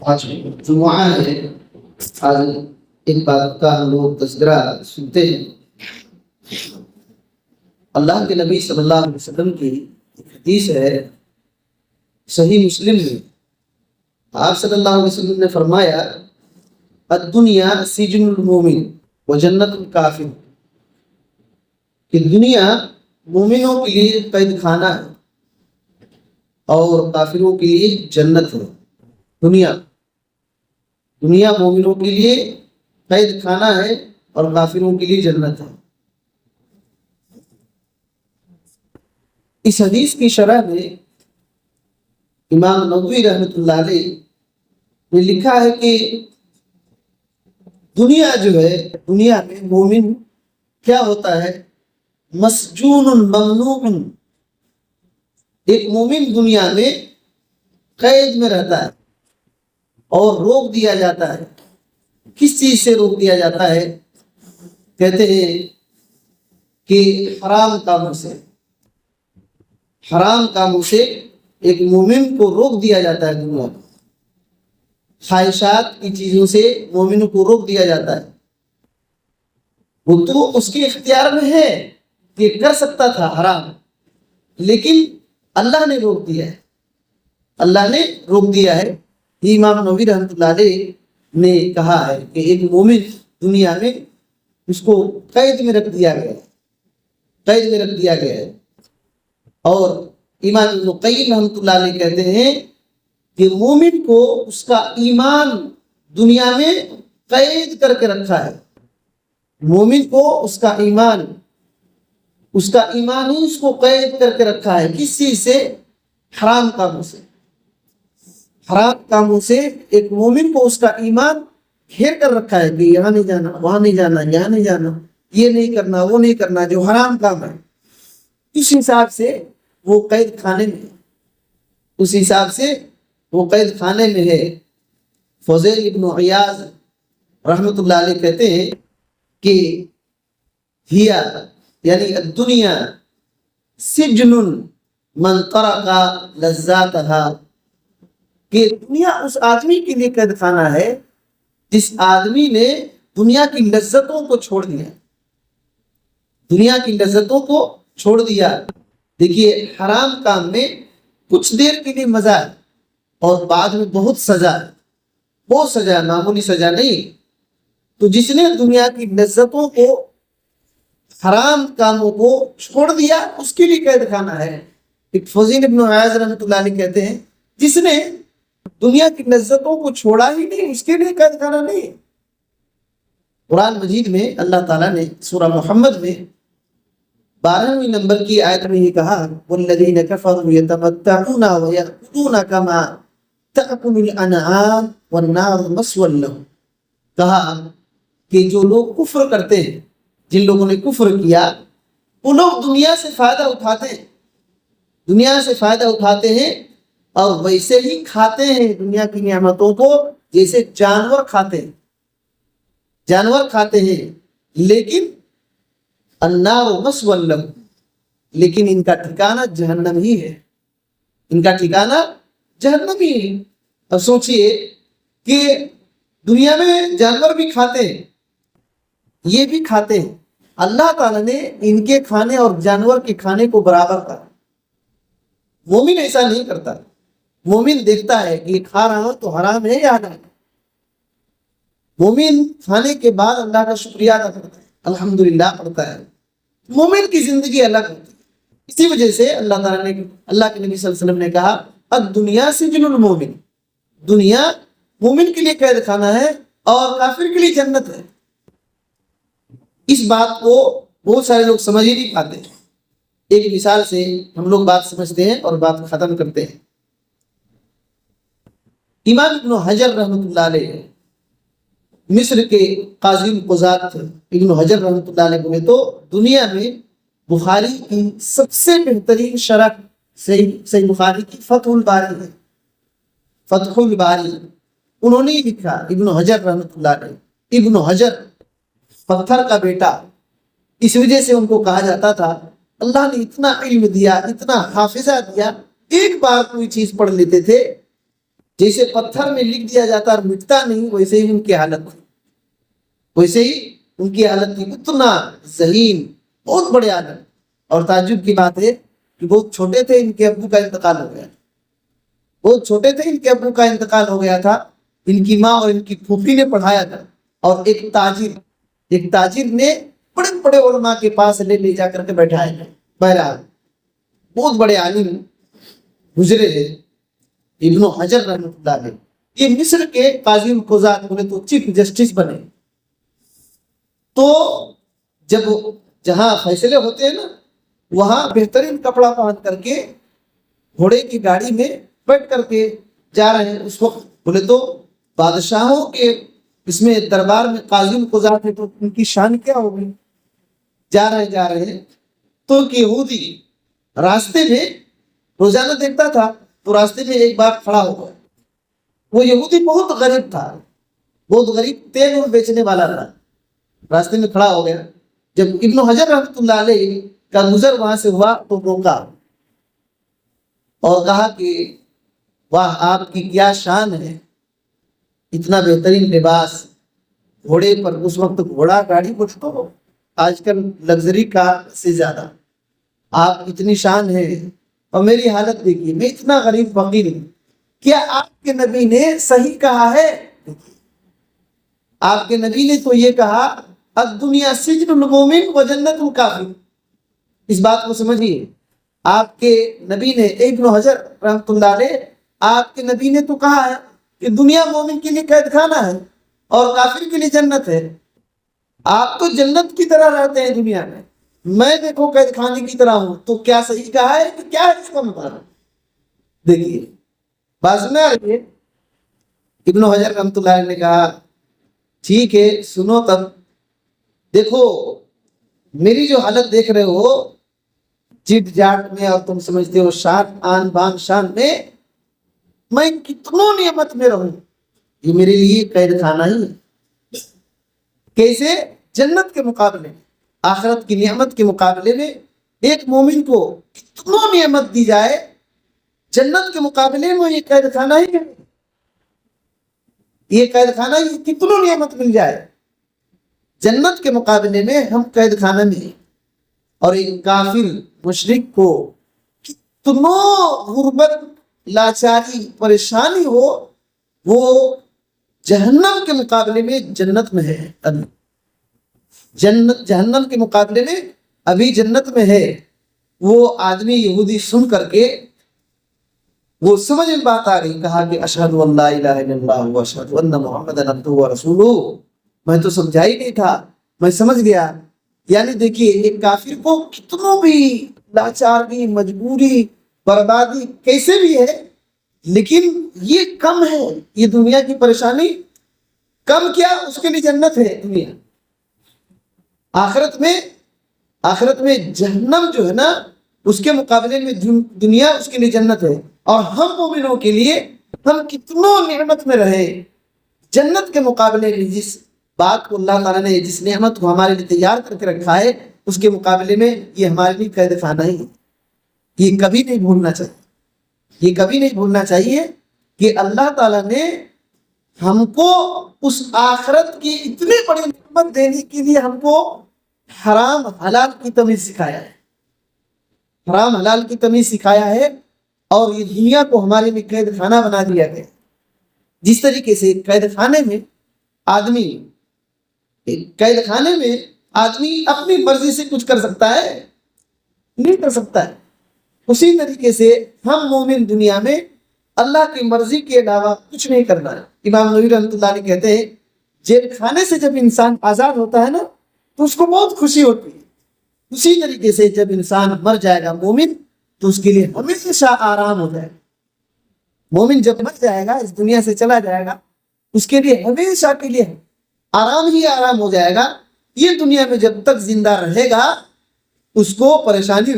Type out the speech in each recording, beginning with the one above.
آج جمعہ ہے، آج ایک بات کا ہم لوگ تذکرہ سنتے ہیں۔ اللہ کے نبی صلی اللہ علیہ وسلم کی حدیث ہے صحیح مسلم میں، آپ صلی اللہ علیہ وسلم نے فرمایا الدنیا سجن المومن و جنت الکافر، کہ دنیا مومنوں کے لیے قید خانہ ہے اور کافروں کے لیے جنت ہے۔ دنیا مومنوں کے لیے قید خانہ ہے اور کافروں کے لیے جنت ہے۔ اس حدیث کی شرح میں امام نووی رحمۃ اللہ علیہ نے لکھا ہے کہ دنیا جو ہے، دنیا میں مومن کیا ہوتا ہے؟ مسجون ممنوع، ایک مومن دنیا میں قید میں رہتا ہے اور روک دیا جاتا ہے۔ کس چیز سے روک دیا جاتا ہے؟ کہتے ہیں کہ حرام کاموں سے، حرام کاموں سے ایک مومن کو روک دیا جاتا ہے۔ دنیا میں خواہشات کی چیزوں سے مومن کو روک دیا جاتا ہے۔ وہ تو اس کے اختیار میں ہے کہ کر سکتا تھا حرام، لیکن اللہ نے روک دیا ہے، اللہ نے روک دیا ہے۔ یہ امام نووی رحمۃ اللہ علیہ نے کہا ہے کہ ایک مومن دنیا میں اس کو قید میں رکھ دیا گیا ہے، قید میں رکھ دیا گیا ہے۔ اور امام ابن قیم رحمۃ اللہ علیہ کہتے ہیں کہ مومن کو اس کا ایمان دنیا میں قید کر کے رکھا ہے۔ مومن کو اس کا ایمان ہی اس کو قید کر کے رکھا ہے۔ کس چیز سے؟ حرام کاموں سے۔ حرام کاموں سے ایک مومن کو اس کا ایمان گھیر کر رکھا ہے کہ یہاں نہیں جانا، وہاں نہیں جانا، یہاں نہیں جانا، یہ نہیں کرنا، وہ نہیں کرنا، جو حرام کام ہے۔ اس حساب سے وہ قید خانے میں، اس حساب سے وہ قید خانے میں ہے۔ فضیل ابن عیاض رحمۃ اللہ علیہ کہتے ہیں کہ ہیا یعنی الدنیا سجن من ترک لذاتها، کہ دنیا اس آدمی کے لیے قید خانہ ہے جس آدمی نے دنیا کی لذتوں کو چھوڑ دیا، دنیا کی لذتوں کو چھوڑ دیا۔ دیکھیے، حرام کام میں کچھ دیر کے لیے مزہ ہے اور بعد میں بہت سزا ہے، بہت سزا ہے، معمولی سزا نہیں۔ تو جس نے دنیا کی لذتوں کو، حرام کاموں کو چھوڑ دیا، اس کے لیے قید خانہ ہے۔ ایک فضیل ابن عیاض رحمۃ اللہ علیہ کہتے ہیں جس نے دنیا کی لذتوں کو چھوڑا ہی نہیں، اس کے لیے قید خانہ نہیں۔ قرآن مجید میں اللہ تعالیٰ نے سورہ محمد میں 12ویں نمبر کی آیت میں یہ کہا وَالَّذِينَ كَفَرُوا يَتَمَتَّعُونَ وَيَأْكُلُونَ كَمَا تَأْكُلُ الْأَنْعَامُ وَالنَّارُ مَثْوًى لَهُمْ، کہا کہ جو لوگ کفر کرتے ہیں، جن لوگوں نے کفر کیا، وہ لوگ دنیا سے فائدہ اٹھاتے ہیں، دنیا سے فائدہ اٹھاتے ہیں اور ویسے ہی کھاتے ہیں دنیا کی نعمتوں کو جیسے جانور کھاتے ہیں، جانور کھاتے ہیں۔ لیکن النار مثوى لهم، لیکن ان کا ٹھکانہ جہنم ہی ہے، ان کا ٹھکانہ جہنم ہی ہے۔ اب سوچئے کہ دنیا میں جانور بھی کھاتے ہیں، یہ بھی کھاتے ہیں، اللہ تعالیٰ نے ان کے کھانے اور جانور کے کھانے کو برابر کرا۔ مومن ایسا نہیں کرتا، مومن دیکھتا ہے کہ یہ کھا رہا ہوں تو حرام ہے یا حلال ہے۔ مومن کھانے کے بعد اللہ کا شکریہ ادا کرتا ہے، الحمدللہ پڑھتا ہے۔ مومن کی زندگی الگ ہوتی ہے۔ اسی وجہ سے اللہ تعالیٰ نے، اللہ کے نبی صلی اللہ علیہ وسلم نے کہا الدنیا سجن المومن، دنیا مومن کے لیے قید خانہ ہے اور کافر کے لیے جنت ہے۔ اس بات کو بہت سارے لوگ سمجھ ہی نہیں پاتے۔ ایک مثال سے ہم لوگ بات سمجھتے ہیں اور بات ختم کرتے ہیں۔ امام ابن حجر رحمۃ اللہ علیہ، مصر کے قاضی قضات ابن حجر رحمۃ اللہ علیہ بولے تو دنیا میں بخاری کی سب سے بہترین شرح صحیح بخاری کی فتح الباری ہے، فتح الباری۔ انہوں نے لکھا، ابن حجر رحمۃ اللہ علیہ، ابن حجر پتھر کا بیٹا، اس وجہ سے ان کو کہا جاتا تھا اللہ نے اتنا علم دیا، اتنا حافظہ دیا، ایک بار کوئی چیز پڑھ لیتے تھے جیسے پتھر میں لکھ دیا جاتا اور مٹتا نہیں، ویسے ہی ان کی حالت تھی، ویسے ہی ان کی حالت تھی، اتنا ذہین، بہت بڑے عالم۔ اور تعجب کی بات ہے کہ بہت چھوٹے تھے، ان کے ابو کا انتقال ہو گیا، بہت چھوٹے تھے، ان کے ابو کا انتقال ہو گیا تھا، ان کی ماں اور ان کی پھوپھی نے پڑھایا تھا، اور ایک تاجر نے بڑے بڑے علماء کے پاس لے جا کر کے بیٹھایا تھا۔ بہرحال بہت بڑے عالم گزرے ہیں ابن حجر رحمۃ اللہ علیہ، یہ مصر کے قاضی القضات بولے تو چیف جسٹس بنے۔ تو جب جہاں فیصلے ہوتے ہیں نا، وہاں بہترین کپڑا پہن کر کے گھوڑے کی گاڑی میں بیٹھ کر کے جا رہے ہیں۔ اس وقت بولے تو بادشاہوں کے اس میں دربار میں قاضی القضات ہے، تو ان کی شان کیا ہوگی، جا رہے ہیں تو ایک یہودی راستے میں روزانہ دیکھتا تھا، تو راستے میں ایک بار کھڑا ہو گیا۔ وہ یہودی بہت غریب تھا، بہت غریب، تیل اور بیچنے والا تھا، راستے میں کھڑا ہو گیا۔ جب ابن حجر رحمۃ اللہ علیہ کا گزر وہاں سے ہوا تو روکا اور کہا کہ واہ، آپ کی کیا شان ہے، اتنا بہترین لباس، گھوڑے پر، اس وقت گھوڑا گاڑی کچھ تو آج کل لگژری کار سے زیادہ، آپ اتنی شان ہے، اور میری حالت دیکھیے، میں اتنا غریب فقیر ہوں، کیا آپ کے نبی نے صحیح کہا ہے؟ آپ کے نبی نے تو یہ کہا الدنیا سجن المومن و جنت الکافر، اس بات کو سمجھیے۔ آپ کے نبی نے، ابن حجر رحمۃ اللہ علیہ، آپ کے نبی نے تو کہا ہے کہ دنیا مومن کے لیے قید خانہ ہے اور کافر کے لیے جنت ہے۔ آپ تو جنت کی طرح رہتے ہیں دنیا میں دیکھو قید خانے کی طرح ہوں، تو کیا صحیح کہا ہے کہ کیا ہے اس کا مطلب؟ دیکھیے بات میں آ رہی ہے۔ ابن حجر رحمۃ اللہ علیہ نے کہا ٹھیک ہے، سنو تب، دیکھو میری جو حالت دیکھ رہے ہو جٹ جاٹ میں، اور تم سمجھتے ہو شان، آن بان شان میں کتنوں نعمت میں رہوں، یہ میرے لیے قید خانہ ہی ہے۔ کیسے؟ جنت کے مقابلے میں، آخرت کی نعمت کے مقابلے میں ایک مومن کو کتنوں نعمت دی جائے، جنت کے مقابلے میں یہ قید خانہ ہی ہے، یہ قید خانہ ہی، کتنوں نعمت مل جائے، جنت کے مقابلے میں ہم قید خانہ میں ہیں۔ اور ایک کافر مشرک کو کتنوں غربت، لاچاری، پریشانی ہو، وہ جہنم کے مقابلے میں جنت میں ہے، جہنم کے مقابلے میں ابھی جنت میں ہے۔ وہ آدمی یہودی سن کر کے وہ سمجھ میں بات آ گئی، کہا کہ اشہد ان لا الہ الا اللہ و اشہد ان محمدًا عبدہ و رسولہ، میں تو سمجھا ہی نہیں تھا، میں سمجھ گیا۔ یعنی دیکھیے ایک کافر کو کتنوں بھی لاچاری، مجبوری، بربادی کیسے بھی ہے، لیکن یہ کم ہے، یہ دنیا کی پریشانی کم، کیا اس کے لیے جنت ہے دنیا۔ آخرت میں جہنم جو ہے نا، اس کے مقابلے میں دنیا اس کے لیے جنت ہے۔ اور ہم مومنوں کے لیے ہم کتنوں نعمت میں رہے، جنت کے مقابلے میں جس بات کو اللہ تعالیٰ نے، جس نعمت کو ہمارے لیے تیار کر کے رکھا ہے، اس کے مقابلے میں یہ ہمارے لیے قید خانہ ہی ہے۔ یہ کبھی نہیں بھولنا چاہیے، یہ کبھی نہیں بھولنا چاہیے کہ اللہ تعالیٰ نے ہم کو اس آخرت کی اتنی بڑی نعمت دینے کے لیے ہم کو حرام حلال کی تمیز سکھایا ہے، حرام حلال کی تمیز سکھایا ہے، اور یہ دنیا کو ہمارے لیے قید خانہ بنا دیا گیا۔ جس طریقے سے قید خانے میں آدمی اپنی مرضی سے کچھ کر سکتا ہے، نہیں کر سکتا ہے، اسی طریقے سے ہم مومن دنیا میں اللہ کی مرضی کے علاوہ کچھ نہیں کرنا ہے۔ امام نووی رحمۃ اللہ علیہ کہتے ہیں جیل خانے سے جب انسان آزاد ہوتا ہے نا، تو اس کو بہت خوشی ہوتی ہے۔ اسی طریقے سے جب انسان مر جائے گا مومن، تو اس کے لیے ہمیشہ آرام ہو جائے گا۔ مومن جب مر جائے گا، اس دنیا سے چلا جائے گا، اس کے لیے ہمیشہ کے لیے آرام ہی آرام ہو جائے گا۔ یہ دنیا میں جب تک زندہ رہے گا اس کو پریشانی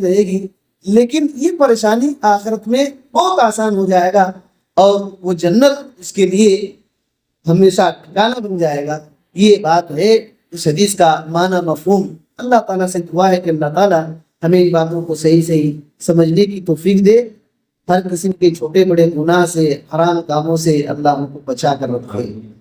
رہے گی، لیکن یہ پریشانی آخرت میں بہت آسان ہو جائے گا، اور وہ جنت اس کے لیے ہمیشہ ٹھکانہ بن جائے گا۔ یہ بات ہے اس حدیث کا معنی، مفہوم۔ اللہ تعالیٰ سے دعا ہے کہ اللہ تعالیٰ ہمیں ان باتوں کو صحیح سمجھنے کی توفیق دے۔ ہر قسم کے چھوٹے بڑے گناہ سے، حرام کاموں سے اللہ ہم کو بچا کر رکھے۔